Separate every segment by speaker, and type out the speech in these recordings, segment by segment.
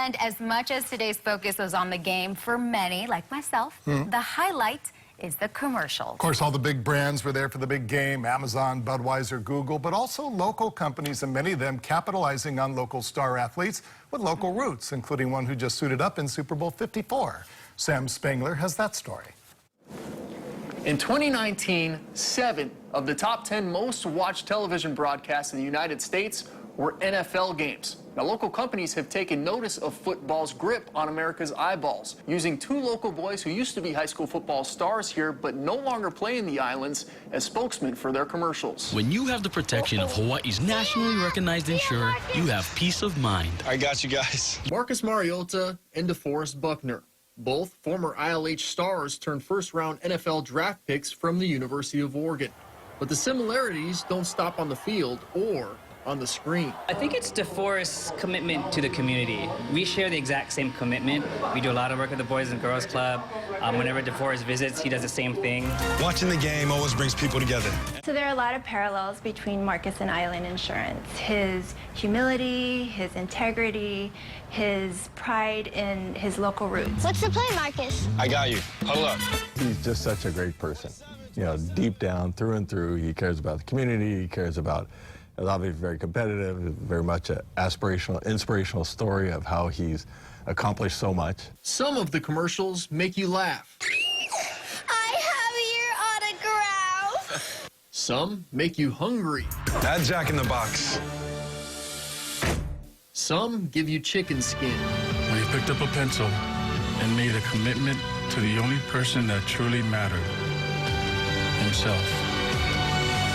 Speaker 1: And as much as today's focus was on the game, for many, like myself, the highlight is the commercials.
Speaker 2: Of course, all the big brands were there for the big game, Amazon, Budweiser, Google, but also local companies, and many of them capitalizing on local star athletes with local roots, including one who just suited up in Super Bowl 54. Sam Spangler has that story.
Speaker 3: In 2019, 7 of the top 10 most watched television broadcasts in the United States were NFL games. Now, local companies have taken notice of football's grip on America's eyeballs, using 2 local boys who used to be high school football stars here but no longer play in the islands as spokesmen for their commercials.
Speaker 4: When you have the protection of Hawaii's nationally recognized insurer, you have peace of mind.
Speaker 5: I got you guys.
Speaker 3: Marcus Mariota and DeForest Buckner, both former ILH stars turned first-round NFL draft picks from the University of Oregon. But the similarities don't stop on the field or on the screen.
Speaker 6: I think it's DeForest's commitment to the community. We share the exact same commitment. We do a lot of work with the Boys and Girls Club. Whenever DeForest visits, he does the same thing.
Speaker 5: Watching the game always brings people together.
Speaker 7: So there are a lot of parallels between Marcus and Island Insurance. His humility, his integrity, his pride in his local roots.
Speaker 8: What's the play, Marcus?
Speaker 5: I got you. Huddle up.
Speaker 9: He's just such a great person. You know, deep down, through and through, he cares about the community, he cares about, obviously very competitive, very much an aspirational, inspirational story of how he's accomplished so much.
Speaker 3: Some of the commercials make you laugh.
Speaker 8: I have your autograph.
Speaker 3: Some make you hungry.
Speaker 5: Add Jack in the Box.
Speaker 3: Some give you chicken skin.
Speaker 10: When he picked up a pencil and made a commitment to the only person that truly mattered, himself.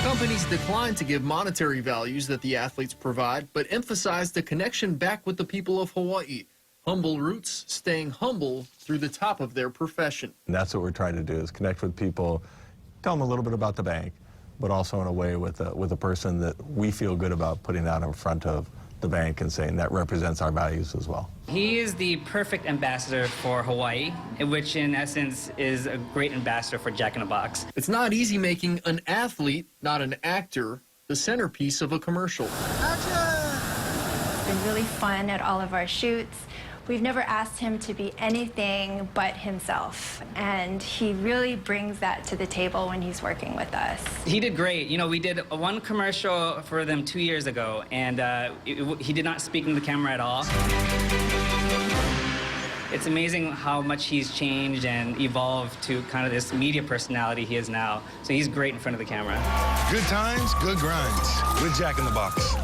Speaker 3: Companies decline to give monetary values that the athletes provide, but emphasize the connection back with the people of Hawaii. Humble roots, staying humble through the top of their profession.
Speaker 9: And that's what we're trying to do, is connect with people, tell them a little bit about the bank, but also in a way with a person that we feel good about putting out in front of the bank and saying that represents our values as well.
Speaker 6: He is the perfect ambassador for Hawaii, which in essence is a great ambassador for Jack in the Box.
Speaker 3: It's not easy making an athlete, not an actor, the centerpiece of a commercial.
Speaker 7: It's been really fun at all of our shoots. We've never asked him to be anything but himself, and he really brings that to the table when he's working with us.
Speaker 6: He did great. You know, we did one commercial for them 2 years ago, and he did not speak into the camera at all. It's amazing how much he's changed and evolved to kind of this media personality he is now. So he's great in front of the camera.
Speaker 5: Good times, good grinds. With Jack in the Box.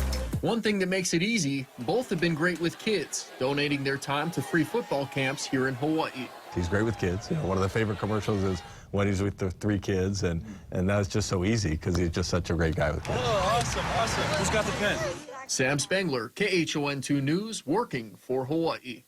Speaker 3: One thing that makes it easy, both have been great with kids, donating their time to free football camps here in Hawaii.
Speaker 9: He's great with kids. You know, one of the favorite commercials is when he's with the 3 kids, and that's just so easy because he's just such a great guy with kids.
Speaker 5: Oh, awesome, awesome. Who's got the pen?
Speaker 3: Sam Spangler, KHON2 News, working for Hawaii.